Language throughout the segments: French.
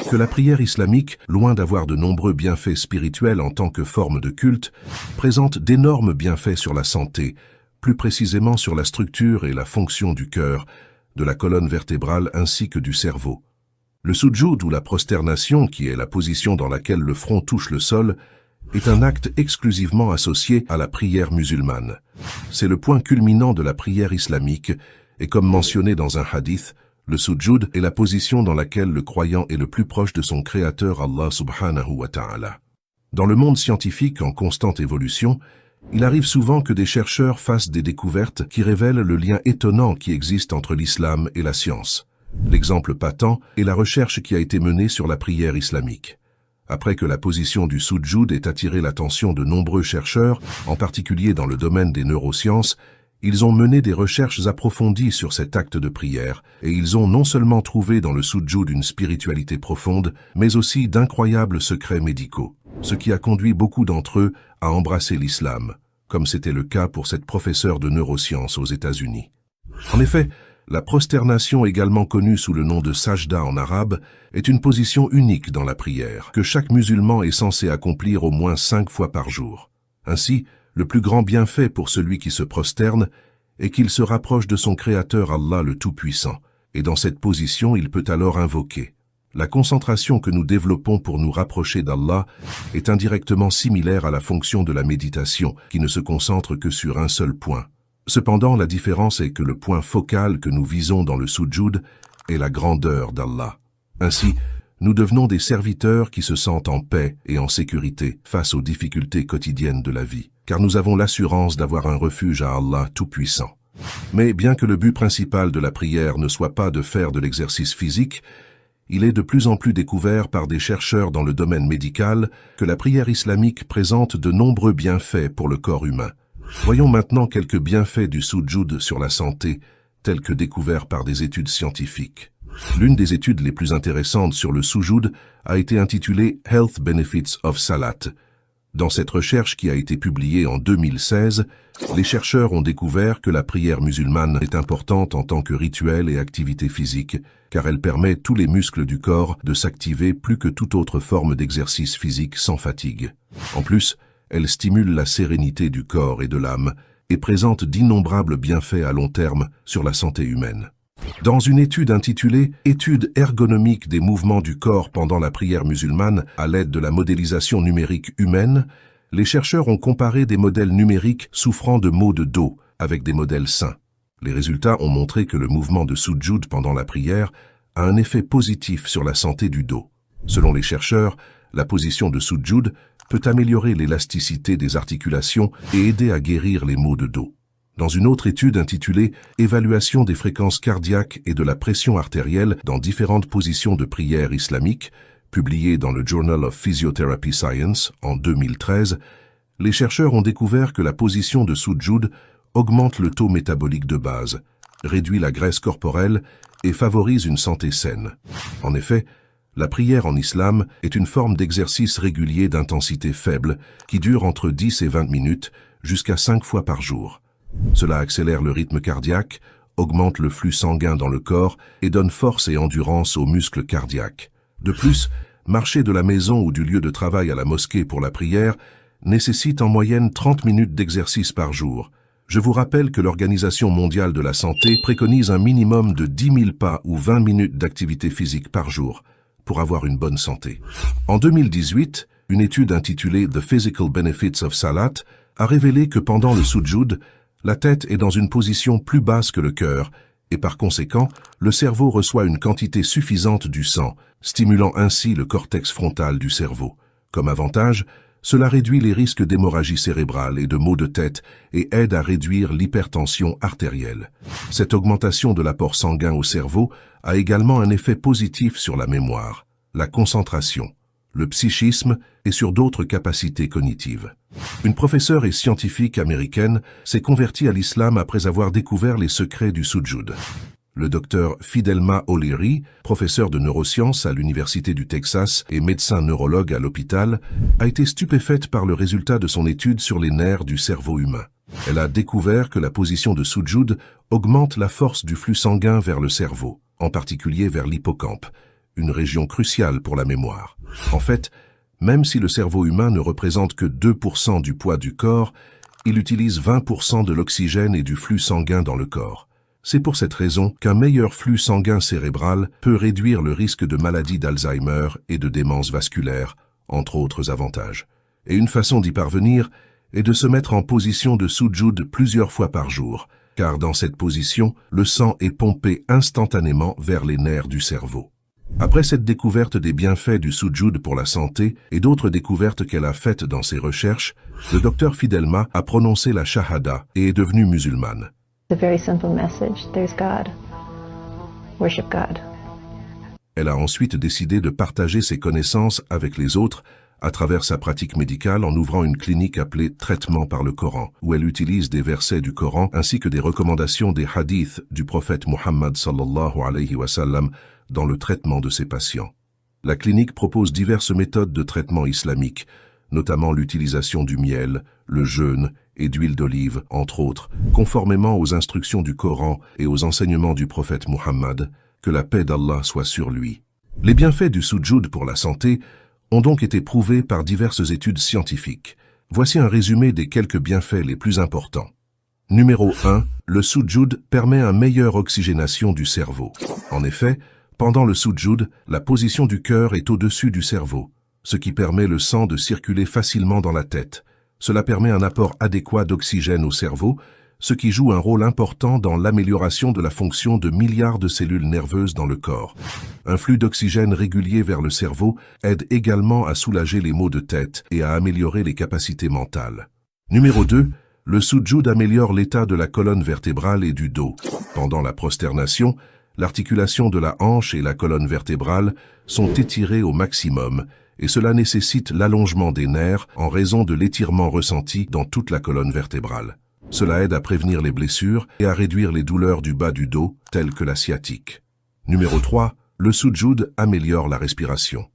que la prière islamique, loin d'avoir de nombreux bienfaits spirituels en tant que forme de culte, présente d'énormes bienfaits sur la santé, plus précisément sur la structure et la fonction du cœur, de la colonne vertébrale ainsi que du cerveau. Le sujoud ou la prosternation, qui est la position dans laquelle le front touche le sol, est un acte exclusivement associé à la prière musulmane. C'est le point culminant de la prière islamique et comme mentionné dans un hadith, le sujoud est la position dans laquelle le croyant est le plus proche de son créateur Allah subhanahu wa ta'ala. Dans le monde scientifique en constante évolution, il arrive souvent que des chercheurs fassent des découvertes qui révèlent le lien étonnant qui existe entre l'islam et la science. L'exemple patent est la recherche qui a été menée sur la prière islamique. Après que la position du sujoud ait attiré l'attention de nombreux chercheurs, en particulier dans le domaine des neurosciences, ils ont mené des recherches approfondies sur cet acte de prière, et ils ont non seulement trouvé dans le sujoud une spiritualité profonde, mais aussi d'incroyables secrets médicaux, ce qui a conduit beaucoup d'entre eux à embrasser l'islam, comme c'était le cas pour cette professeure de neurosciences aux États-Unis. En effet, la prosternation, également connue sous le nom de sajda en arabe, est une position unique dans la prière, que chaque musulman est censé accomplir au moins 5 fois par jour. Ainsi, le plus grand bienfait pour celui qui se prosterne est qu'il se rapproche de son Créateur Allah le Tout-Puissant, et dans cette position il peut alors invoquer. La concentration que nous développons pour nous rapprocher d'Allah est indirectement similaire à la fonction de la méditation, qui ne se concentre que sur un seul point. Cependant, la différence est que le point focal que nous visons dans le sujoud est la grandeur d'Allah. Ainsi, nous devenons des serviteurs qui se sentent en paix et en sécurité face aux difficultés quotidiennes de la vie, car nous avons l'assurance d'avoir un refuge à Allah Tout-Puissant. Mais bien que le but principal de la prière ne soit pas de faire de l'exercice physique, il est de plus en plus découvert par des chercheurs dans le domaine médical que la prière islamique présente de nombreux bienfaits pour le corps humain. Voyons maintenant quelques bienfaits du sujoud sur la santé, tels que découverts par des études scientifiques. L'une des études les plus intéressantes sur le sujoud a été intitulée « Health Benefits of Salat ». Dans cette recherche qui a été publiée en 2016, les chercheurs ont découvert que la prière musulmane est importante en tant que rituel et activité physique, car elle permet tous les muscles du corps de s'activer plus que toute autre forme d'exercice physique sans fatigue. En plus, elle stimule la sérénité du corps et de l'âme et présente d'innombrables bienfaits à long terme sur la santé humaine. Dans une étude intitulée « Étude ergonomique des mouvements du corps pendant la prière musulmane à l'aide de la modélisation numérique humaine », les chercheurs ont comparé des modèles numériques souffrant de maux de dos avec des modèles sains. Les résultats ont montré que le mouvement de sujoud pendant la prière a un effet positif sur la santé du dos. Selon les chercheurs, la position de sujoud peut améliorer l'élasticité des articulations et aider à guérir les maux de dos. Dans une autre étude intitulée « Évaluation des fréquences cardiaques et de la pression artérielle dans différentes positions de prière islamique », publiée dans le Journal of Physiotherapy Science en 2013, les chercheurs ont découvert que la position de sujoud augmente le taux métabolique de base, réduit la graisse corporelle et favorise une santé saine. En effet, la prière en islam est une forme d'exercice régulier d'intensité faible qui dure entre 10 et 20 minutes jusqu'à 5 fois par jour. Cela accélère le rythme cardiaque, augmente le flux sanguin dans le corps et donne force et endurance aux muscles cardiaques. De plus, marcher de la maison ou du lieu de travail à la mosquée pour la prière nécessite en moyenne 30 minutes d'exercice par jour. Je vous rappelle que l'Organisation mondiale de la santé préconise un minimum de 10 000 pas ou 20 minutes d'activité physique par jour pour avoir une bonne santé. En 2018, une étude intitulée « The Physical Benefits of Salat » a révélé que pendant le sujoud, la tête est dans une position plus basse que le cœur et par conséquent, le cerveau reçoit une quantité suffisante du sang, stimulant ainsi le cortex frontal du cerveau. Comme avantage, cela réduit les risques d'hémorragie cérébrale et de maux de tête et aide à réduire l'hypertension artérielle. Cette augmentation de l'apport sanguin au cerveau a également un effet positif sur la mémoire, la concentration, le psychisme et sur d'autres capacités cognitives. Une professeure et scientifique américaine s'est convertie à l'islam après avoir découvert les secrets du sujoud. Le docteur Fidelma O'Leary, professeur de neurosciences à l'Université du Texas et médecin neurologue à l'hôpital, a été stupéfaite par le résultat de son étude sur les nerfs du cerveau humain. Elle a découvert que la position de sujoud augmente la force du flux sanguin vers le cerveau, en particulier vers l'hippocampe, une région cruciale pour la mémoire. En fait, même si le cerveau humain ne représente que 2% du poids du corps, il utilise 20% de l'oxygène et du flux sanguin dans le corps. C'est pour cette raison qu'un meilleur flux sanguin cérébral peut réduire le risque de maladie d'Alzheimer et de démence vasculaire, entre autres avantages. Et une façon d'y parvenir est de se mettre en position de soujud plusieurs fois par jour, car dans cette position, le sang est pompé instantanément vers les nerfs du cerveau. Après cette découverte des bienfaits du soujud pour la santé et d'autres découvertes qu'elle a faites dans ses recherches, le docteur Fidelma a prononcé la shahada et est devenue musulmane. It's a very simple message. There's God. Worship God. Elle a ensuite décidé de partager ses connaissances avec les autres à travers sa pratique médicale en ouvrant une clinique appelée Traitement par le Coran, où elle utilise des versets du Coran ainsi que des recommandations des hadiths du prophète Muhammad sallallahu alayhi wa sallam dans le traitement de ses patients. La clinique propose diverses méthodes de traitement islamique, notamment l'utilisation du miel, le jeûne et d'huile d'olive, entre autres, conformément aux instructions du Coran et aux enseignements du prophète Muhammad, que la paix d'Allah soit sur lui. Les bienfaits du soujud pour la santé ont donc été prouvés par diverses études scientifiques. Voici un résumé des quelques bienfaits les plus importants. Numéro 1. Le soujud permet une meilleure oxygénation du cerveau. En effet, pendant le soujud, la position du cœur est au-dessus du cerveau, ce qui permet le sang de circuler facilement dans la tête. Cela permet un apport adéquat d'oxygène au cerveau, ce qui joue un rôle important dans l'amélioration de la fonction de milliards de cellules nerveuses dans le corps. Un flux d'oxygène régulier vers le cerveau aide également à soulager les maux de tête et à améliorer les capacités mentales. Numéro 2. Le soujud améliore l'état de la colonne vertébrale et du dos. Pendant la prosternation, l'articulation de la hanche et la colonne vertébrale sont étirées au maximum et cela nécessite l'allongement des nerfs en raison de l'étirement ressenti dans toute la colonne vertébrale. Cela aide à prévenir les blessures et à réduire les douleurs du bas du dos, telles que la sciatique. Numéro 3. Le soujud améliore la respiration.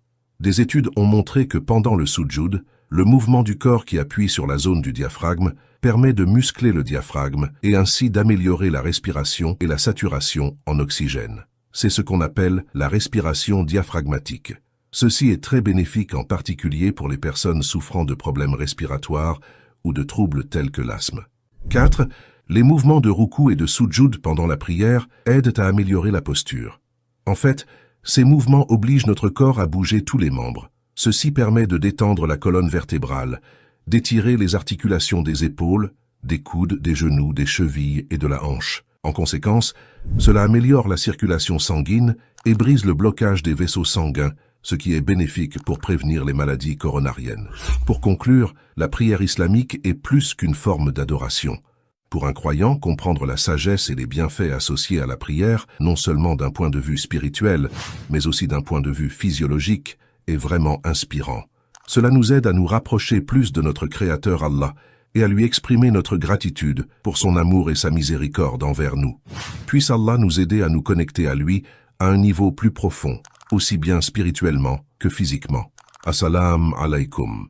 Des études ont montré que pendant le soujud, le mouvement du corps qui appuie sur la zone du diaphragme permet de muscler le diaphragme et ainsi d'améliorer la respiration et la saturation en oxygène. C'est ce qu'on appelle la respiration diaphragmatique. Ceci est très bénéfique en particulier pour les personnes souffrant de problèmes respiratoires ou de troubles tels que l'asthme. 4. Les mouvements de ruku et de soujud pendant la prière aident à améliorer la posture. En fait, ces mouvements obligent notre corps à bouger tous les membres. Ceci permet de détendre la colonne vertébrale, d'étirer les articulations des épaules, des coudes, des genoux, des chevilles et de la hanche. En conséquence, cela améliore la circulation sanguine et brise le blocage des vaisseaux sanguins, ce qui est bénéfique pour prévenir les maladies coronariennes. Pour conclure, la prière islamique est plus qu'une forme d'adoration. Pour un croyant, comprendre la sagesse et les bienfaits associés à la prière, non seulement d'un point de vue spirituel, mais aussi d'un point de vue physiologique, est vraiment inspirant. Cela nous aide à nous rapprocher plus de notre Créateur Allah et à lui exprimer notre gratitude pour son amour et sa miséricorde envers nous. Puisse Allah nous aider à nous connecter à lui à un niveau plus profond, aussi bien spirituellement que physiquement. Assalamu alaikum.